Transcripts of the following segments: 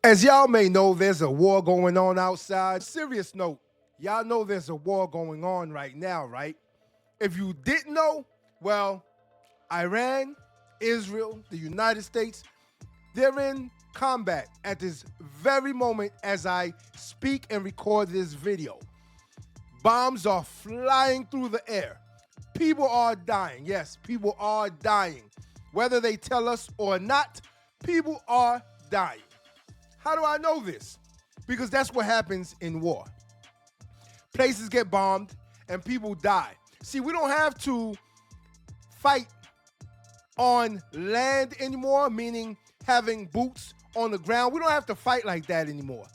As y'all may know, there's a war going on outside. Serious note, y'all know there's a war going on right now, right? If you didn't know, well, Iran, Israel, the United States, they're in combat at this very moment as I speak and record this video. Bombs are flying through the air. People are dying. Yes, people are dying. Whether they tell us or not, people are dying. How do I know this? Because that's what happens in war. Places get bombed and people die. See, we don't have to fight on land anymore, meaning having boots on the ground. We don't have to fight like that anymore.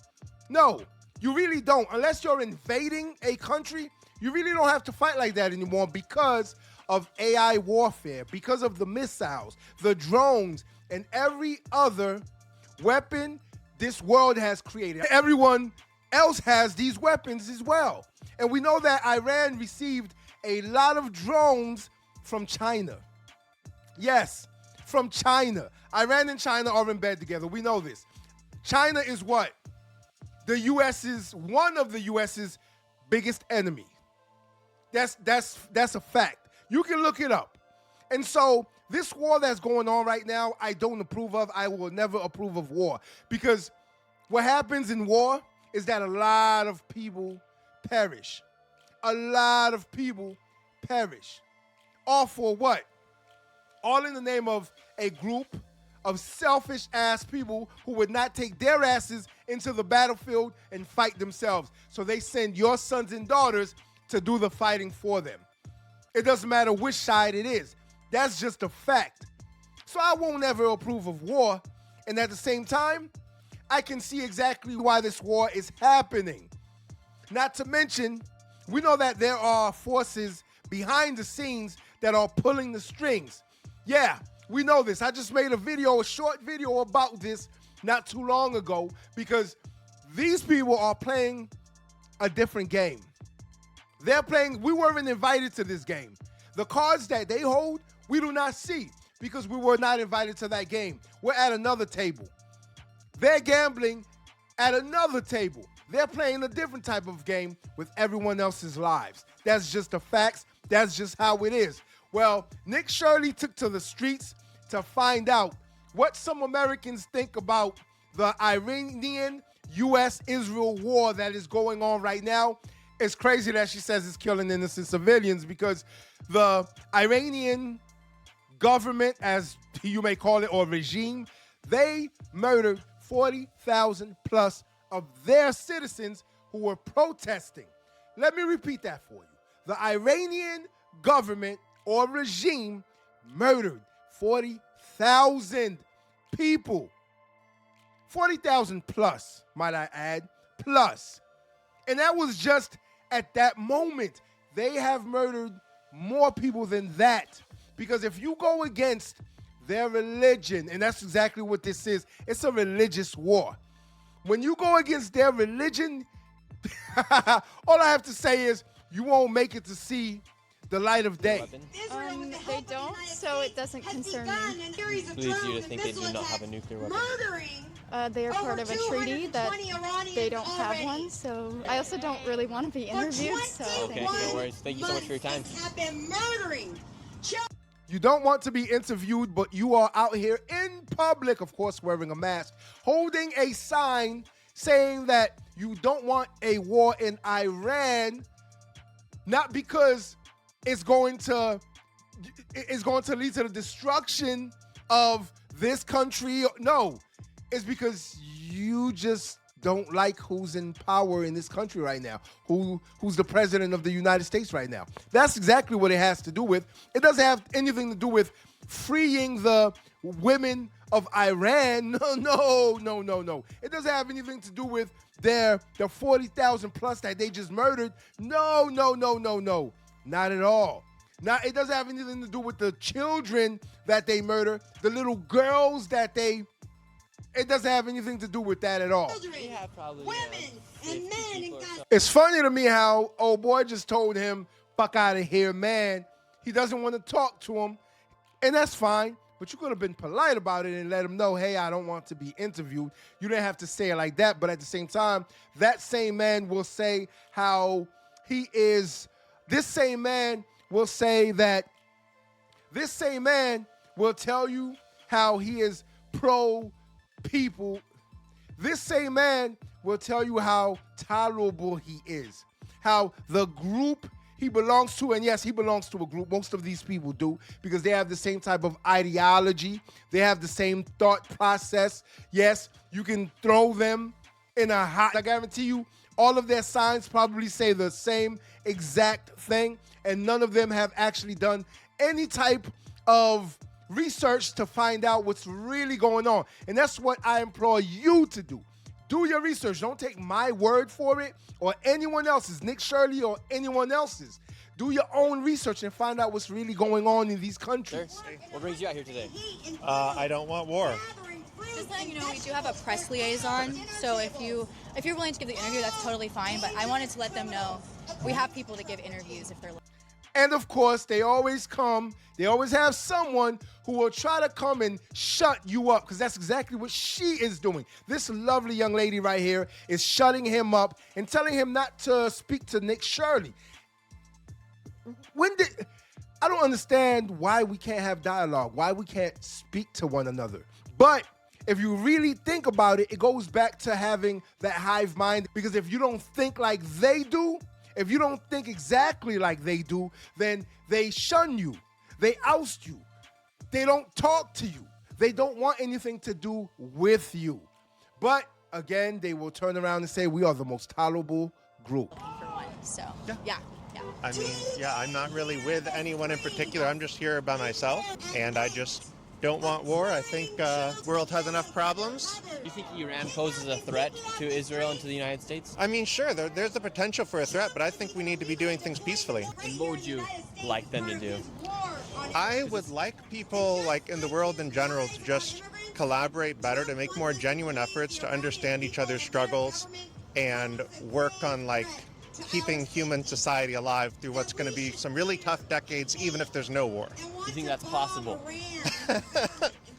No, you really don't. Unless you're invading a country, you really don't have to fight like that anymore because of AI warfare, because of the missiles, the drones, and every other weapon this world has created. Everyone else has these weapons as well. And we know that Iran received a lot of drones from China. Yes, from China. Iran and China are in bed together. We know this. China is what? One of the US's biggest enemy. That's a fact. You can look it up. And so this war that's going on right now, I don't approve of. I will never approve of war. Because what happens in war is that a lot of people perish. A lot of people perish. All for what? All in the name of a group of selfish-ass people who would not take their asses into the battlefield and fight themselves. So they send your sons and daughters to do the fighting for them. It doesn't matter which side it is. That's just a fact. So I won't ever approve of war. And at the same time, I can see exactly why this war is happening. Not to mention, we know that there are forces behind the scenes that are pulling the strings. Yeah, we know this. I just made a short video about this not too long ago because these people are playing a different game. We weren't invited to this game. The cards that they hold, we do not see because we were not invited to that game. We're at another table. They're gambling at another table. They're playing a different type of game with everyone else's lives. That's just the facts. That's just how it is. Well, Nick Shirley took to the streets to find out what some Americans think about the Iranian-U.S.-Israel war that is going on right now. It's crazy that she says it's killing innocent civilians because the Iranian government, as you may call it, or regime, they murdered 40,000 plus of their citizens who were protesting. Let me repeat that for you. The Iranian government or regime murdered 40,000 people. 40,000 plus, might I add, plus. And that was just at that moment. They have murdered more people than that. Because if you go against their religion, and that's exactly what this is, it's a religious war. When you go against their religion, all I have to say is you won't make it to see the light of day. They don't, so it doesn't concern me. Leads you to think they do not have a nuclear weapon. They are part of a treaty that they don't have one, so I also don't really want to be interviewed. So okay, no worries. Thank you so much for your time. You don't want to be interviewed, but you are out here in public, of course, wearing a mask, holding a sign saying that you don't want a war in Iran, not because it's going to lead to the destruction of this country. No, it's because you just don't like who's in power in this country right now, who's the president of the United States right now. That's exactly what it has to do with. It doesn't have anything to do with freeing the women of Iran. No. It doesn't have anything to do with the 40,000 plus that they just murdered. No. Not at all. Now, it doesn't have anything to do with the children that they murder, the little girls that they... It doesn't have anything to do with that at all. Yeah, probably, women and men. It's funny to me how old boy just told him, fuck out of here, man. He doesn't want to talk to him, and that's fine. But you could have been polite about it and let him know, hey, I don't want to be interviewed. You didn't have to say it like that. But at the same time, that same man will say how he is. This same man will say that. This same man will tell you how he is pro-people. This same man will tell you how tolerable he is. How the group he belongs to, and yes, he belongs to a group. Most of these people do because they have the same type of ideology. They have the same thought process. Yes, you can throw them in a hot. I guarantee you, all of their signs probably say the same exact thing, and none of them have actually done any type of research to find out what's really going on. And that's what I implore you to do. Do your research. Don't take my word for it or anyone else's, Nick Shirley or anyone else's. Do your own research and find out what's really going on in these countries. Sir, what brings you out here today? I don't want war. Just letting you know, we do have a press liaison, so if you're willing to give the interview, that's totally fine, but I wanted to let them know we have people to give interviews if they're looking. And of course, they always have someone who will try to come and shut you up, because that's exactly what she is doing. This lovely young lady right here is shutting him up and telling him not to speak to Nick Shirley. I don't understand why we can't have dialogue, why we can't speak to one another. But if you really think about it, it goes back to having that hive mind, because if you don't think like they do, if you don't think exactly like they do, then they shun you. They oust you. They don't talk to you. They don't want anything to do with you. But again, they will turn around and say, we are the most tolerable group. For one, so yeah. I mean, I'm not really with anyone in particular. I'm just here by myself, and I just don't want war. I think the world has enough problems. Do you think Iran poses a threat to Israel and to the United States? I mean, sure, there's the potential for a threat, but I think we need to be doing things peacefully. And what would you like them to do? I would like people, like in the world in general, to just collaborate better, to make more genuine efforts to understand each other's struggles and work on, like, keeping human society alive through what's going to be some really tough decades, even if there's no war. You think that's possible?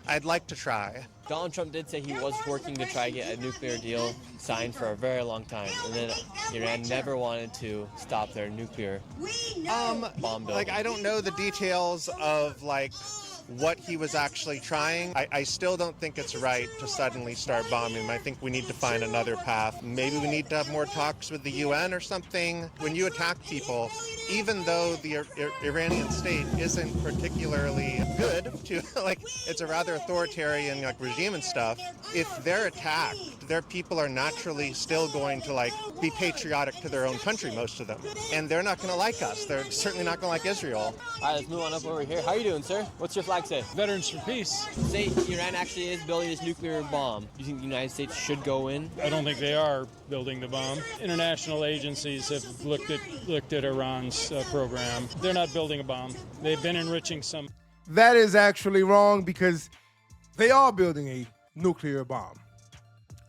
I'd like to try. Donald Trump did say he was working to try to get a nuclear deal signed for a very long time, and then Iran never wanted to stop their nuclear bomb building. Like, I don't know the details of, like, what he was actually trying. I still don't think it's right to suddenly start bombing them. I think we need to find another path. Maybe we need to have more talks with the UN or something. When you attack people, even though the Iranian state isn't particularly good to, like, it's a rather authoritarian, like, regime and stuff, if they're attacked, their people are naturally still going to, like, be patriotic to their own country, most of them. And they're not going to like us. They're certainly not going to like Israel. All right, let's move on up over here. How are you doing, sir? What's your flag say? Veterans for Peace. Say Iran actually is building this nuclear bomb. Do you think the United States should go in? I don't think they are building the bomb. International agencies have looked at Iran's program. They're not building a bomb. They've been enriching some. That is actually wrong, because they are building a nuclear bomb.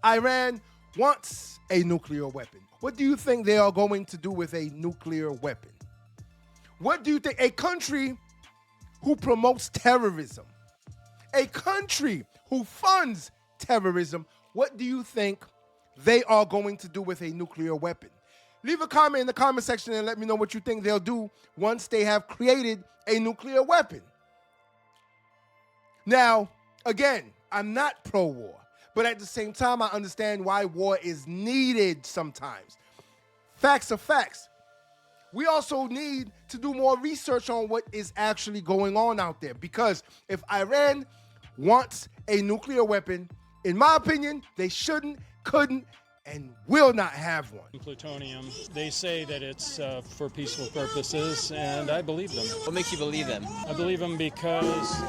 Iran wants a nuclear weapon. What do you think they are going to do with a nuclear weapon? What do you think? A country who promotes terrorism, a country who funds terrorism, what do you think they are going to do with a nuclear weapon? Leave a comment in the comment section and let me know what you think they'll do once they have created a nuclear weapon. Now, again, I'm not pro-war, but at the same time, I understand why war is needed sometimes. Facts are facts. We also need to do more research on what is actually going on out there, because if Iran wants a nuclear weapon, in my opinion, they shouldn't, couldn't, and will not have one. Plutonium. They say that it's for peaceful purposes, and I believe them. What makes you believe them? I believe them because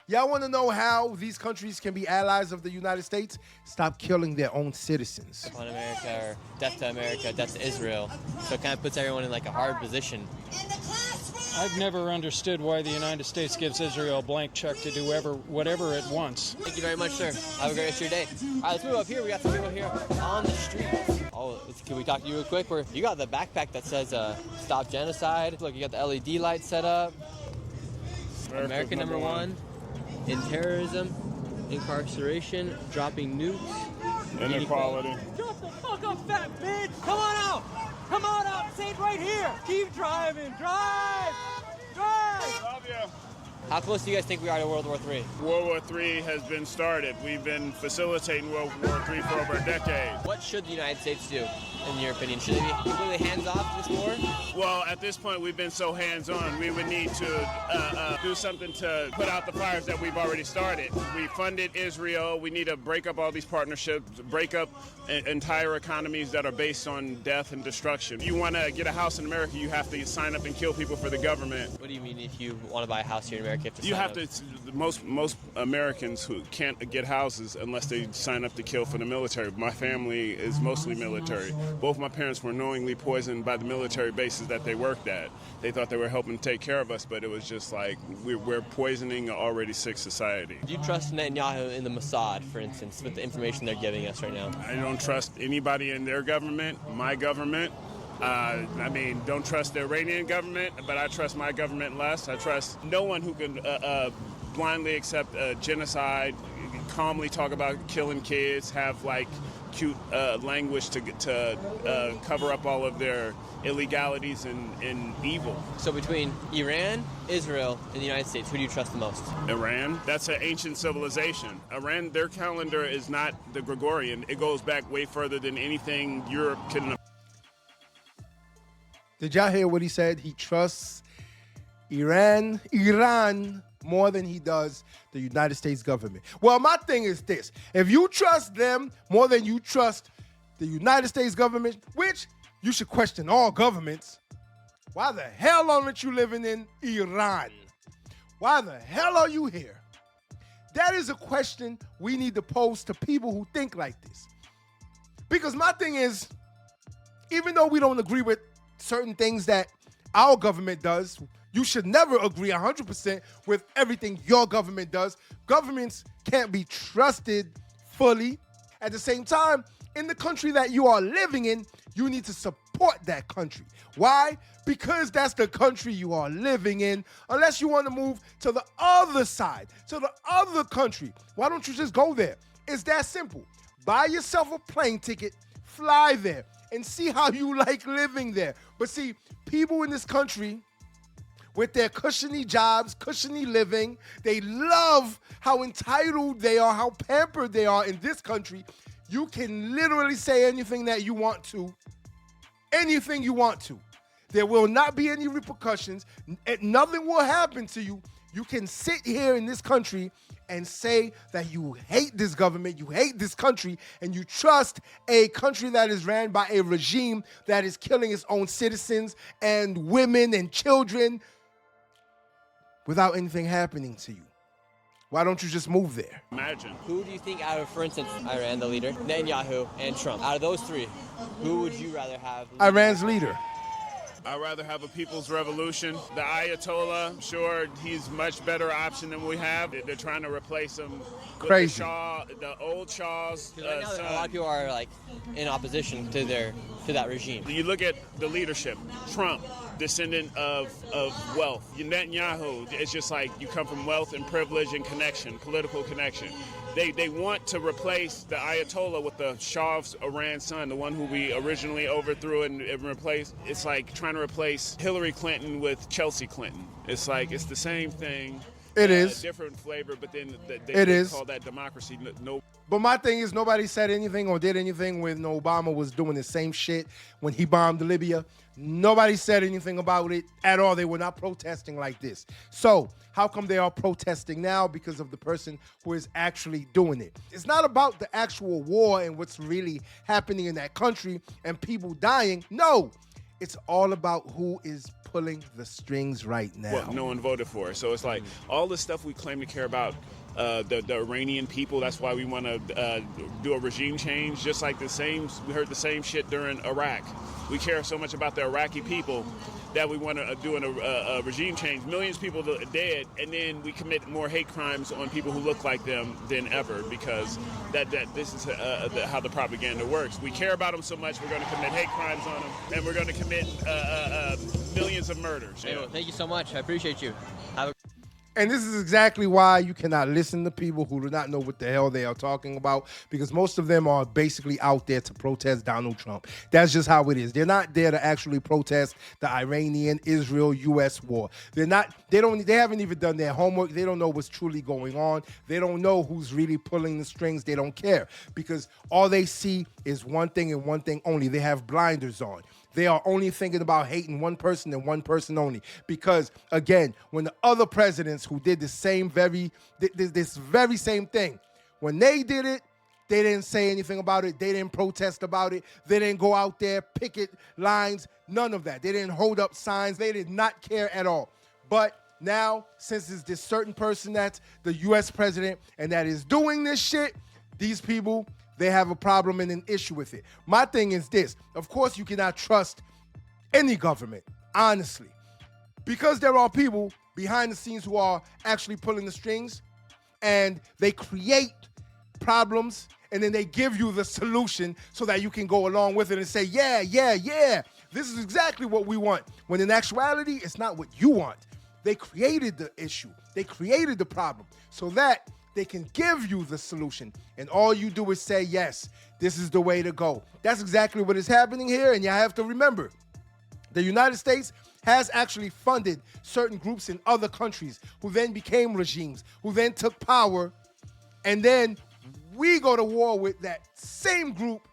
y'all want to know how these countries can be allies of the United States? Stop killing their own citizens. On America, or death to America, death to Israel. So it kind of puts everyone in like a hard position. I've never understood why the United States gives Israel a blank check to do whatever it wants. Thank you very much, sir. Have a great rest of your day. All right, let's move up here. We got some people here on the street. Oh, can we talk to you real quick? You got the backpack that says Stop Genocide. Look, you got the LED light set up. America number one in terrorism, incarceration, dropping nukes, inequality. Shut the fuck up, fat bitch! Come on out! Come on out! It's right here! Keep driving! Drive! Drive! Love you. How close do you guys think we are to World War III? World War III has been started. We've been facilitating World War III for over a decade. What should the United States do, in your opinion? Should they be completely hands-off this war? Well, at this point, we've been so hands-on, we would need to do something to put out the fires that we've already started. We funded Israel. We need to break up all these partnerships, break up entire economies that are based on death and destruction. If you want to get a house in America, you have to sign up and kill people for the government. What do you mean if you want to buy a house here in America? You have to. Most Americans who can't get houses unless they sign up to kill for the military. My family is mostly military. Both my parents were knowingly poisoned by the military bases that they worked at. They thought they were helping take care of us, but it was just like we're poisoning an already sick society. Do you trust Netanyahu in the Mossad, for instance, with the information they're giving us right now? I don't trust anybody in their government, my government. Don't trust the Iranian government, but I trust my government less. I trust no one who can blindly accept genocide, calmly talk about killing kids, have like cute language to cover up all of their illegalities and evil. So between Iran, Israel, and the United States, who do you trust the most? Iran, that's an ancient civilization. Iran, their calendar is not the Gregorian. It goes back way further than anything Europe can. Did y'all hear what he said? He trusts Iran more than he does the United States government. Well, my thing is this. If you trust them more than you trust the United States government, which you should question all governments, why the hell aren't you living in Iran? Why the hell are you here? That is a question we need to pose to people who think like this. Because my thing is, even though we don't agree with certain things that our government does, you should never agree 100% with everything your government does. Governments can't be trusted fully. At the same time, in the country that you are living in, you need to support that country. Why? Because that's the country you are living in. Unless you want to move to the other side, to the other country, why don't you just go there? It's that simple. Buy yourself a plane ticket, fly there, and see how you like living there. But see, people in this country, with their cushiony jobs, cushiony living, they love how entitled they are, how pampered they are in this country. You can literally say anything that you want to, anything you want to. There will not be any repercussions. Nothing will happen to you. You can sit here in this country and say that you hate this government, you hate this country, and you trust a country that is ran by a regime that is killing its own citizens and women and children without anything happening to you. Why don't you just move there? Imagine. Who do you think out of, for instance, Iran, the leader, Netanyahu, and Trump, out of those three, who would you rather have? Iran's leader. I'd rather have a people's revolution. The Ayatollah, sure, he's much better option than we have. They're trying to replace him with Crazy. the old Shah's Right now, son. a lot of people are like in opposition to that regime. You look at the leadership. Trump, descendant of wealth. Netanyahu, it's just like you come from wealth and privilege and connection, political connection. They want to replace the Ayatollah with the Shah of Iran's son, the one who we originally overthrew and replaced. It's like trying to replace Hillary Clinton with Chelsea Clinton. It's like, it's the same thing. It is. Different flavor, but then It is. call that democracy. No. But my thing is, nobody said anything or did anything when Obama was doing the same shit when he bombed Libya. Nobody said anything about it at all. They were not protesting like this. So how come they are protesting now? Because of the person who is actually doing it. It's not about the actual war and what's really happening in that country and people dying. No, it's all about who is pulling the strings right now. What no one voted for. So it's like all the stuff we claim to care about, the Iranian people, that's why we want to do a regime change. Just like we heard the same shit during Iraq. We care so much about the Iraqi people that we want to do a regime change. Millions of people dead, and then we commit more hate crimes on people who look like them than ever, because this is how the propaganda works. We care about them so much, we're going to commit hate crimes on them, and we're going to commit millions of murders. Hey, well, thank you so much. I appreciate you. And this is exactly why you cannot listen to people who do not know what the hell they are talking about, because most of them are basically out there to protest Donald Trump. That's just how it is. They're not there to actually protest the Iranian-Israel-U.S. war. They haven't even done their homework. They don't know what's truly going on. They don't know who's really pulling the strings. They don't care, because all they see is one thing and one thing only. They have blinders on. They are only thinking about hating one person and one person only. Because, again, when the other presidents who did this very same thing, when they did it, they didn't say anything about it. They didn't protest about it. They didn't go out there, picket lines, none of that. They didn't hold up signs. They did not care at all. But now, since it's this certain person that's the U.S. president and that is doing this shit, these people, they have a problem and an issue with it. My thing is this. Of course, you cannot trust any government, honestly, because there are people behind the scenes who are actually pulling the strings, and they create problems, and then they give you the solution so that you can go along with it and say, yeah, this is exactly what we want. When in actuality, it's not what you want. They created the issue. They created the problem so that they can give you the solution, and all you do is say, yes, this is the way to go. That's exactly what is happening here, and you have to remember, the United States has actually funded certain groups in other countries who then became regimes, who then took power, and then we go to war with that same group,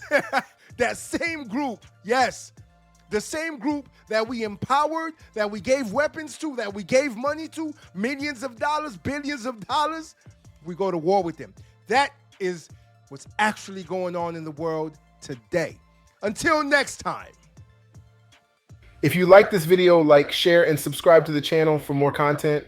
that same group, yes, the same group that we empowered, that we gave weapons to, that we gave money to, millions of dollars, billions of dollars, we go to war with them. That is what's actually going on in the world today. Until next time. If you like this video, like, share, and subscribe to the channel for more content.